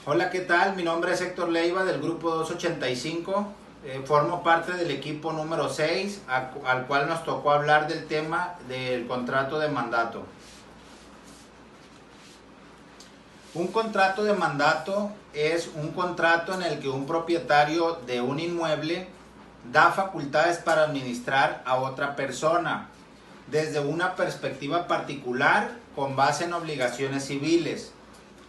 Hola, ¿qué tal? Mi nombre es Héctor Leiva del grupo 285. Formo parte del equipo número 6, al cual nos tocó hablar del tema del contrato de mandato. Un contrato de mandato es un contrato en el que un propietario de un inmueble da facultades para administrar a otra persona desde una perspectiva particular con base en obligaciones civiles.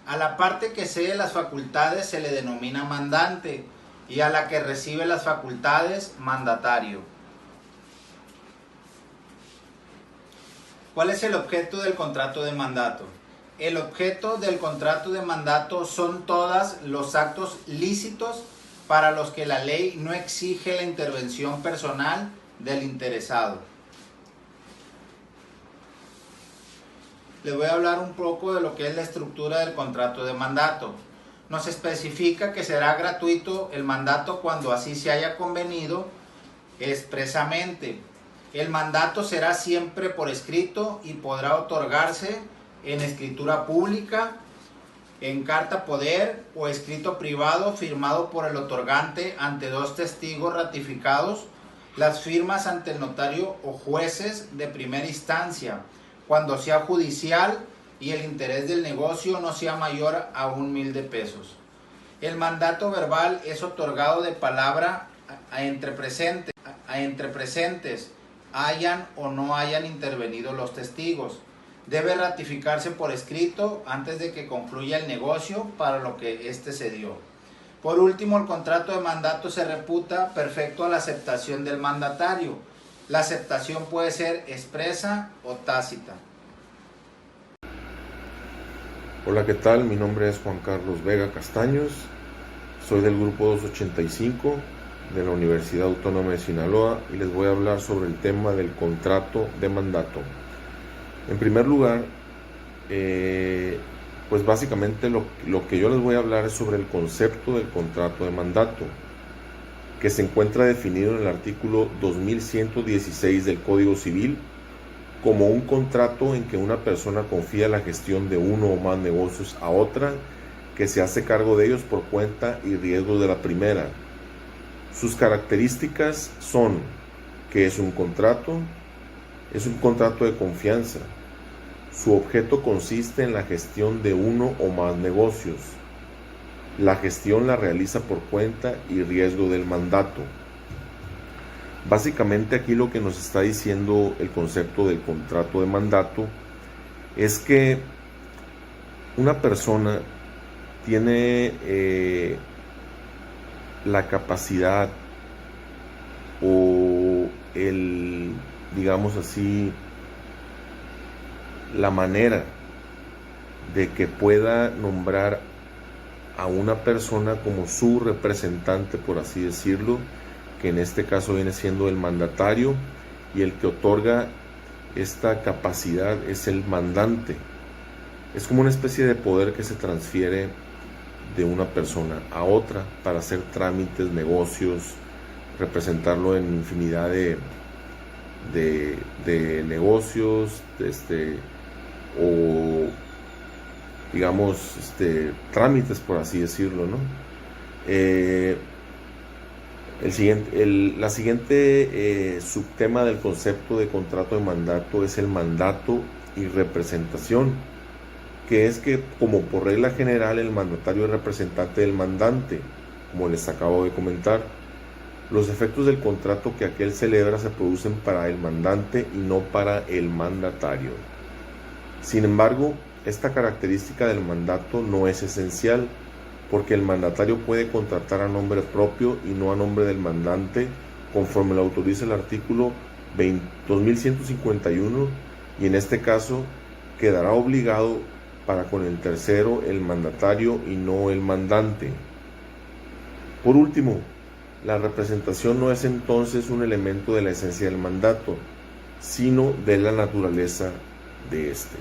A la parte que cede las facultades se le denomina mandante y a la que recibe las facultades, mandatario. ¿Cuál es el objeto del contrato de mandato? El objeto del contrato de mandato son todos los actos lícitos para los que la ley no exige la intervención personal del interesado. Les voy a hablar un poco de lo que es la estructura del contrato de mandato. Nos especifica que será gratuito el mandato cuando así se haya convenido expresamente. El mandato será siempre por escrito y podrá otorgarse en escritura pública, en carta poder o escrito privado firmado por el otorgante ante dos testigos ratificados, las firmas ante el notario o jueces de primera instancia, cuando sea judicial y el interés del negocio no sea mayor a 1,000 pesos. El mandato verbal es otorgado de palabra entre presentes, hayan o no hayan intervenido los testigos. Debe ratificarse por escrito antes de que concluya el negocio para lo que éste se dio. Por último, el contrato de mandato se reputa perfecto a la aceptación del mandatario. La aceptación puede ser expresa o tácita. Hola, ¿qué tal? Mi nombre es Juan Carlos Vega Castaños. Soy del grupo 285 de la Universidad Autónoma de Sinaloa y les voy a hablar sobre el tema del contrato de mandato. En primer lugar, pues básicamente lo que yo les voy a hablar es sobre el concepto del contrato de mandato, que se encuentra definido en el artículo 2116 del Código Civil como un contrato en que una persona confía la gestión de uno o más negocios a otra, que se hace cargo de ellos por cuenta y riesgo de la primera. Sus características son que es un contrato de confianza. Su objeto consiste en la gestión de uno o más negocios. La gestión la realiza por cuenta y riesgo del mandato. Básicamente aquí lo que nos está diciendo el concepto del contrato de mandato es que una persona tiene la capacidad o digamos así, la manera de que pueda nombrar a una persona como su representante, por así decirlo, que en este caso viene siendo el mandatario, y el que otorga esta capacidad es el mandante. Es como una especie de poder que se transfiere de una persona a otra para hacer trámites, negocios, representarlo en infinidad de negocios, o digamos trámites, por así decirlo, ¿no? La siguiente subtema del concepto de contrato de mandato es el mandato y representación, que es que, como por regla general, el mandatario es representante del mandante, como les acabo de comentar. Los efectos del contrato que aquel celebra se producen para el mandante y no para el mandatario. Sin embargo, esta característica del mandato no es esencial, porque el mandatario puede contratar a nombre propio y no a nombre del mandante, conforme lo autoriza el artículo 2151, y en este caso quedará obligado para con el tercero, el mandatario, y no el mandante. Por último, la representación no es entonces un elemento de la esencia del mandato, sino de la naturaleza de este.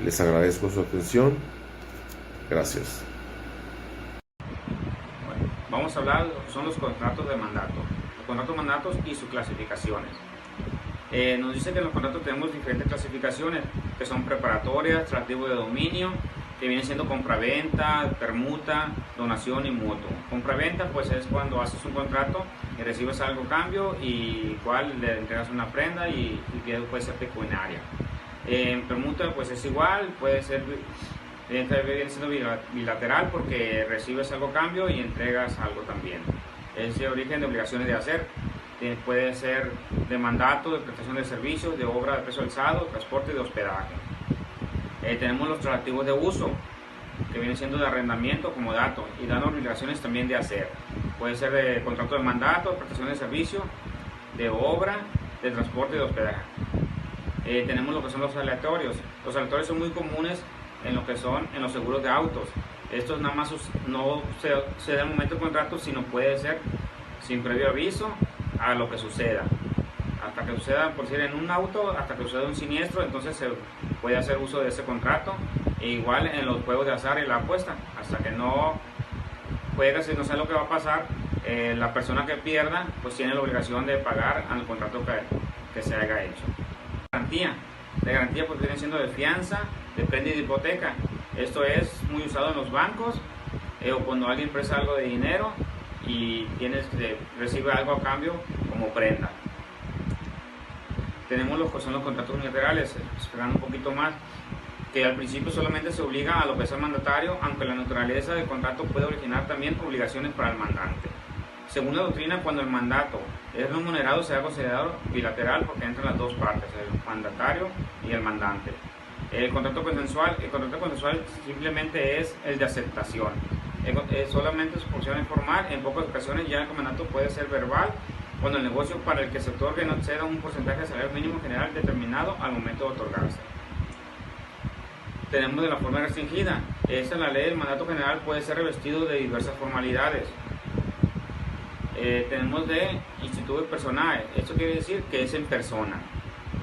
Les agradezco su atención. Gracias. Bueno, vamos a hablar, son los contratos de mandato. Los contratos de mandatos y sus clasificaciones. Nos dice que en los contratos tenemos diferentes clasificaciones, que son preparatorias, transitivo de dominio, que viene siendo compraventa, permuta, donación y mutuo. Compraventa pues es cuando haces un contrato y recibes algo a cambio y igual le entregas una prenda y puede ser pecuniaria. En permuta pues es igual, puede ser viene siendo bilateral porque recibes algo a cambio y entregas algo también. Es de origen de obligaciones de hacer. Puede ser de mandato, de prestación de servicios, de obra de precio alzado, transporte y de hospedaje. Tenemos los relativos de uso, que vienen siendo de arrendamiento como dato y dan obligaciones también de hacer. Puede ser de contrato de mandato, de prestación de servicio, de obra, de transporte y de hospedaje. Tenemos lo que son los aleatorios. Los aleatorios son muy comunes en lo que son en los seguros de autos. Estos nada más no se da en el momento del contrato, sino puede ser sin previo aviso a lo que suceda. Hasta que suceda, por decir, en un auto, hasta que suceda un siniestro, entonces se puede hacer uso de ese contrato. E igual en los juegos de azar y la apuesta, hasta que no juegas y no sabe lo que va a pasar, la persona que pierda pues tiene la obligación de pagar al contrato que se haya hecho. Garantía. La garantía pues viene siendo de fianza, de prenda y de hipoteca. Esto es muy usado en los bancos o cuando alguien presta algo de dinero y recibe algo a cambio como prenda. Tenemos lo que son los contratos unilaterales, esperando un poquito más, que al principio solamente se obliga a lo que es el mandatario, aunque la naturaleza del contrato puede originar también obligaciones para el mandante. Según la doctrina, cuando el mandato es remunerado, se ha considerado bilateral porque entran las dos partes, el mandatario y el mandante. El contrato consensual simplemente es el de aceptación. Solamente es función informal, en pocas ocasiones ya el mandato puede ser verbal, cuando el negocio para el que se otorgue no exceda un porcentaje de salario mínimo general determinado al momento de otorgarse. Tenemos de la forma restringida. Esta en la ley del mandato general puede ser revestido de diversas formalidades. Tenemos de instituto personal. Esto quiere decir que es en persona.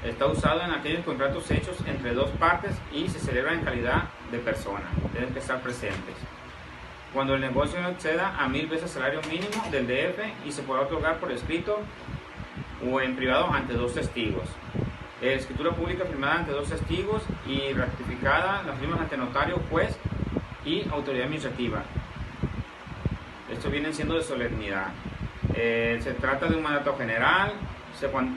Está usado en aquellos contratos hechos entre dos partes y se celebra en calidad de persona. Deben estar presentes. Cuando el negocio no exceda a 1000 veces el salario mínimo del DF y se podrá otorgar por escrito o en privado ante dos testigos. Escritura pública firmada ante dos testigos y ratificada las firmas ante notario, juez y autoridad administrativa. Esto viene siendo de solemnidad. Se trata de un mandato general,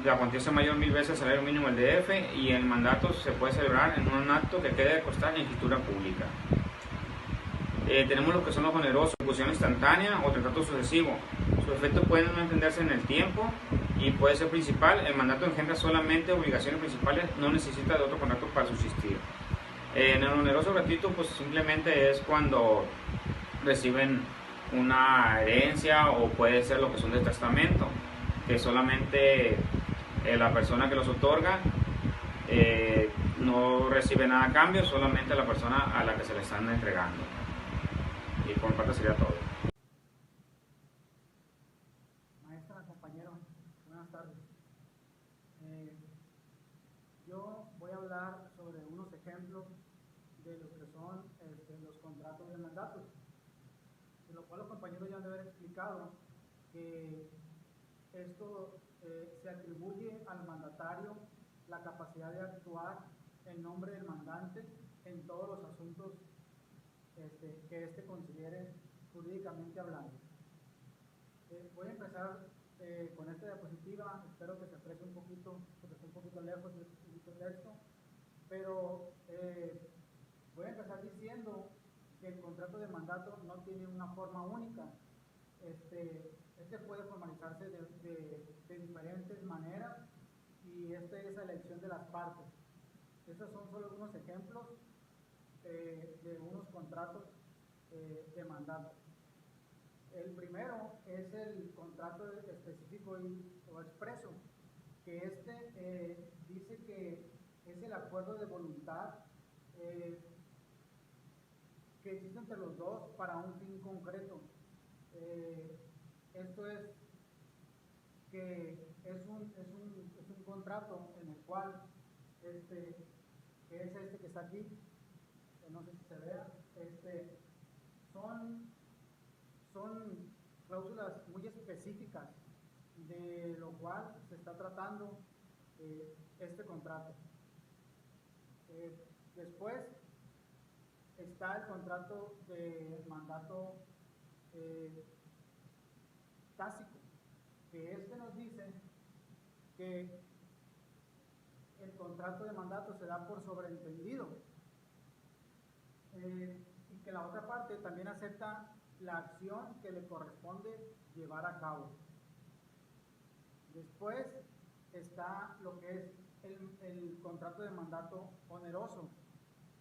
la cuantía es mayor 1000 veces el salario mínimo del DF y el mandato se puede celebrar en un acto que quede de constar en escritura pública. Tenemos lo que son los onerosos, ejecución instantánea o contrato sucesivo. Sus efectos pueden no entenderse en el tiempo y puede ser principal. El mandato engendra solamente obligaciones principales, no necesita de otro contrato para subsistir. En el oneroso gratuito pues simplemente es cuando reciben una herencia o puede ser lo que son de testamento, que solamente la persona que los otorga no recibe nada a cambio, solamente la persona a la que se le están entregando. Y por mi parte sería todo. Maestra, compañero, buenas tardes. Yo voy a hablar sobre unos ejemplos de lo que son los contratos de mandatos, de lo cual los compañeros ya han de haber explicado que esto se atribuye al mandatario la capacidad de actuar en nombre del mandante en todos los asuntos que considere jurídicamente hablando. Voy a empezar con esta diapositiva, espero que se aprecie un poquito, porque está un poquito lejos de texto, pero voy a empezar diciendo que el contrato de mandato no tiene una forma única. Este puede formalizarse de diferentes maneras y es la elección de las partes. Estos son solo algunos ejemplos de unos contratos de mandato. El primero es el contrato específico o expreso, que dice que es el acuerdo de voluntad que existe entre los dos para un fin concreto. Esto es que es un contrato en el cual que es que está aquí, no sé si se vea, son cláusulas muy específicas de lo cual se está tratando este contrato. Después está el contrato de mandato tácito, que nos dice que el contrato de mandato se da por sobreentendido y que la otra parte también acepta la acción que le corresponde llevar a cabo. Después está lo que es el contrato de mandato oneroso,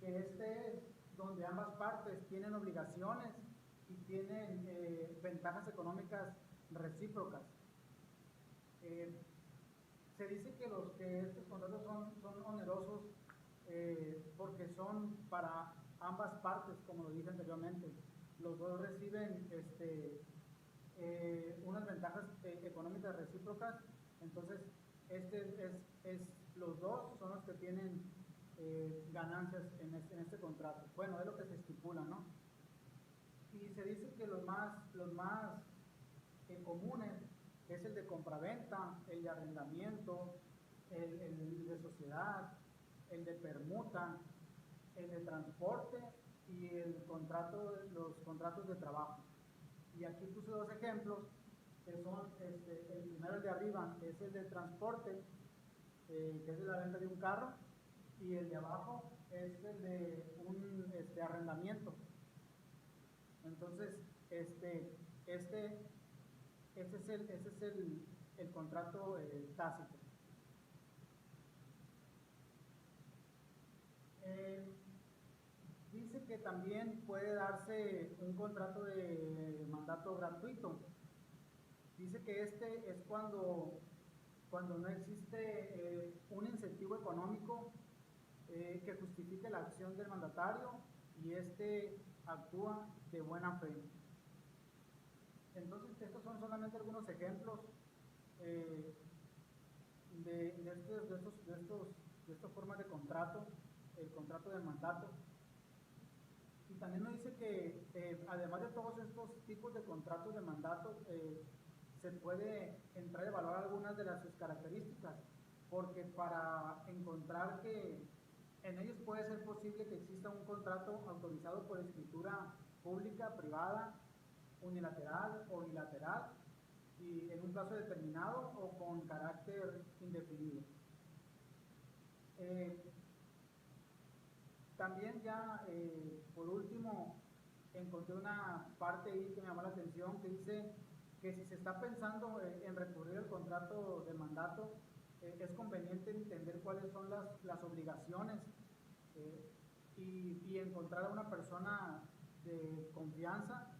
que es donde ambas partes tienen obligaciones y tienen ventajas económicas recíprocas. Se dice que estos contratos son onerosos porque son para ambas partes, como lo dije anteriormente. Los dos reciben unas ventajas económicas recíprocas, entonces los dos son los que tienen ganancias en este contrato. Bueno, es lo que se estipula, ¿no? Y se dice que los más comunes es el de compraventa, el de arrendamiento, el de sociedad, el de permuta, el de transporte y los contratos de trabajo. Y aquí puse dos ejemplos, que son, el primero, el de arriba, es el de transporte, que es de la venta de un carro, y el de abajo es el de un arrendamiento. Entonces, ese es el contrato tácito. Dice que también puede darse un contrato de mandato gratuito. Dice que es cuando no existe un incentivo económico que justifique la acción del mandatario y actúa de buena fe. Entonces, estos son solamente algunos ejemplos de estas formas de contrato, el contrato de mandato. Y también nos dice que además de todos estos tipos de contratos de mandato, se puede entrar a evaluar algunas de sus características, porque para encontrar que en ellos puede ser posible que exista un contrato autorizado por escritura pública, privada, unilateral o bilateral, y en un plazo determinado o con carácter indefinido. También ya, por último, encontré una parte ahí que me llamó la atención, que dice que si se está pensando en recurrir al contrato de mandato, es conveniente entender cuáles son las obligaciones y encontrar a una persona de confianza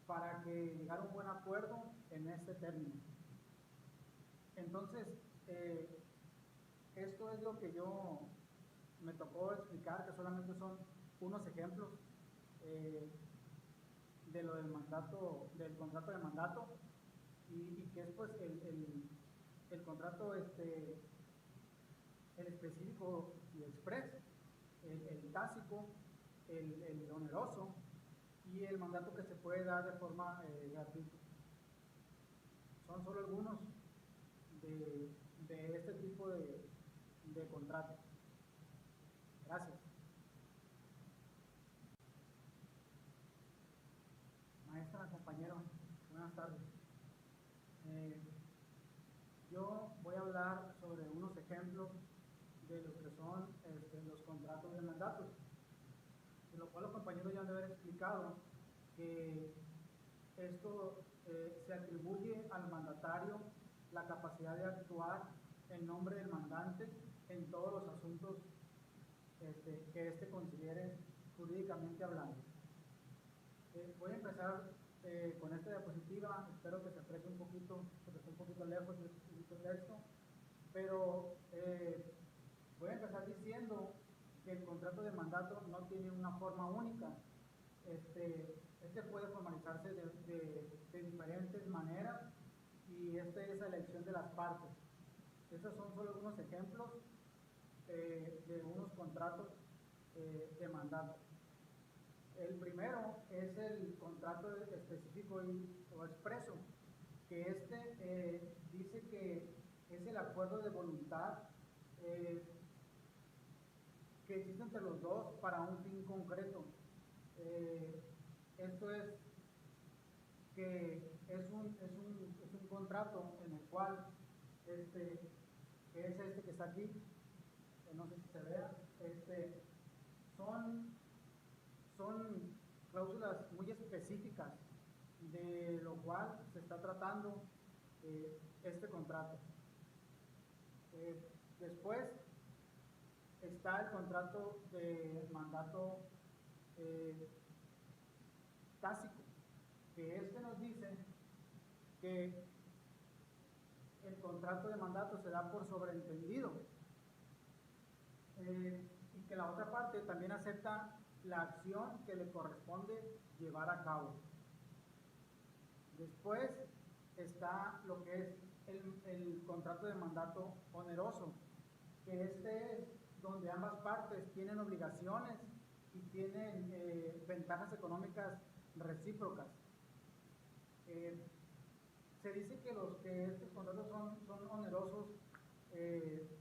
para que llegar a un buen acuerdo en este término. Entonces, esto es lo que me tocó explicar, que solamente son unos ejemplos de lo del contrato de mandato, y que es pues el contrato el específico y express, el tácito, el oneroso y el mandato que se puede dar de forma gratuita. Son solo algunos de este tipo de contratos. Gracias. Maestra, compañero, buenas tardes. Yo voy a hablar sobre unos ejemplos de lo que son los contratos de mandatos, de lo cual los compañeros ya han de haber explicado que esto se atribuye al mandatario la capacidad de actuar en nombre del mandante en todos los asuntos que considere jurídicamente hablando. Voy a empezar con esta diapositiva. Espero que se aprecie un poquito, porque está un poquito lejos del texto, pero voy a empezar diciendo que el contrato de mandato no tiene una forma única. Puede formalizarse de diferentes maneras, y es la elección de las partes. Estos son solo algunos ejemplos de unos contratos de mandato. El primero es el contrato específico o expreso, que dice que es el acuerdo de voluntad que existe entre los dos para un fin concreto. Esto es que es un contrato en el cual que es este que está aquí, que no sé si se vea, son cláusulas muy específicas de lo cual se está tratando este contrato. Después está el contrato de mandato tácito, que nos dice que el contrato de mandato se da por sobreentendido y que la otra parte también acepta la acción que le corresponde llevar a cabo. Después está lo que es el contrato de mandato oneroso, que es donde ambas partes tienen obligaciones y tienen ventajas económicas recíprocas. Se dice que estos contratos son onerosos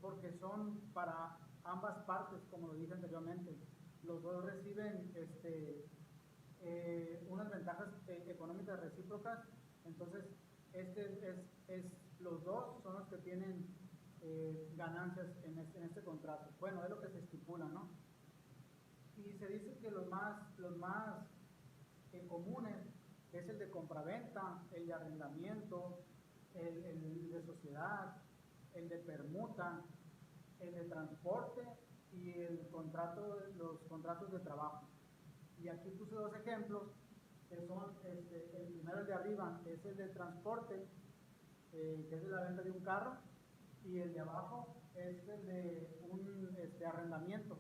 porque son para ambas partes, como lo dije anteriormente. Los dos reciben unas ventajas económicas recíprocas, entonces los dos son los que tienen ganancias en este contrato. Bueno, es lo que se estipula, ¿no? Y se dice que los más comunes es el de compraventa, el de arrendamiento, el de sociedad, el de permuta, el de transporte y los contratos de trabajo. Y aquí puse dos ejemplos, que son, el primero, el de arriba, es el de transporte, que es de la venta de un carro, y el de abajo es el de un arrendamiento.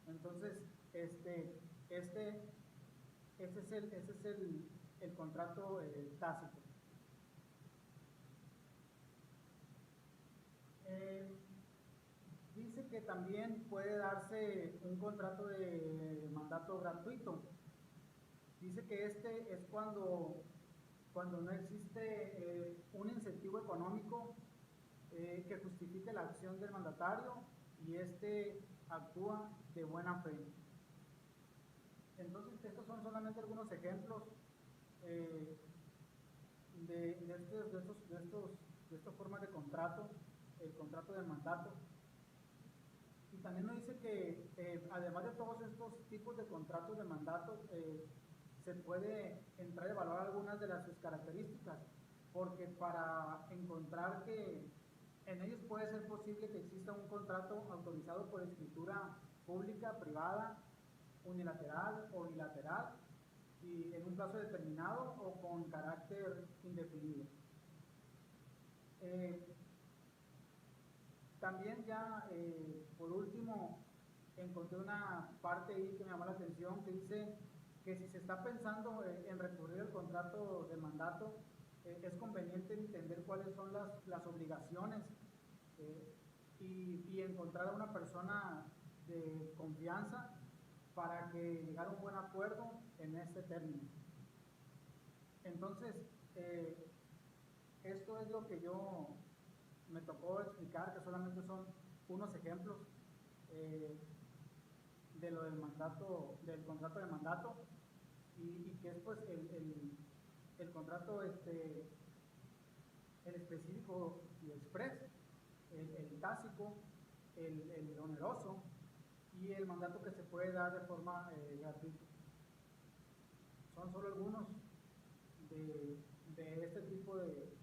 Entonces, ese es el contrato tácito. Dice que también puede darse un contrato de mandato gratuito. Dice que es cuando no existe un incentivo económico que justifique la acción del mandatario y actúa de buena fe. Entonces, estos son solamente algunos ejemplos de estas formas de contrato, el contrato de mandato. Y también nos dice que además de todos estos tipos de contratos de mandato, se puede entrar a evaluar algunas de sus características, porque para encontrar que en ellos puede ser posible que exista un contrato autorizado por escritura pública, privada, unilateral o bilateral, y en un plazo determinado o con carácter indefinido. También ya, por último, encontré una parte ahí que me llamó la atención, que dice que si se está pensando en recurrir al contrato de mandato, es conveniente entender cuáles son las obligaciones y encontrar a una persona de confianza para que llegara a un buen acuerdo en este término. Entonces, esto es lo que me tocó explicar, que solamente son unos ejemplos de lo del contrato de mandato, y que es pues el contrato el específico y express, el tácito, el oneroso y el mandato que se puede dar de forma gratuita. Son solo algunos de este tipo de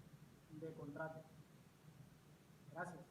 contratos. Gracias.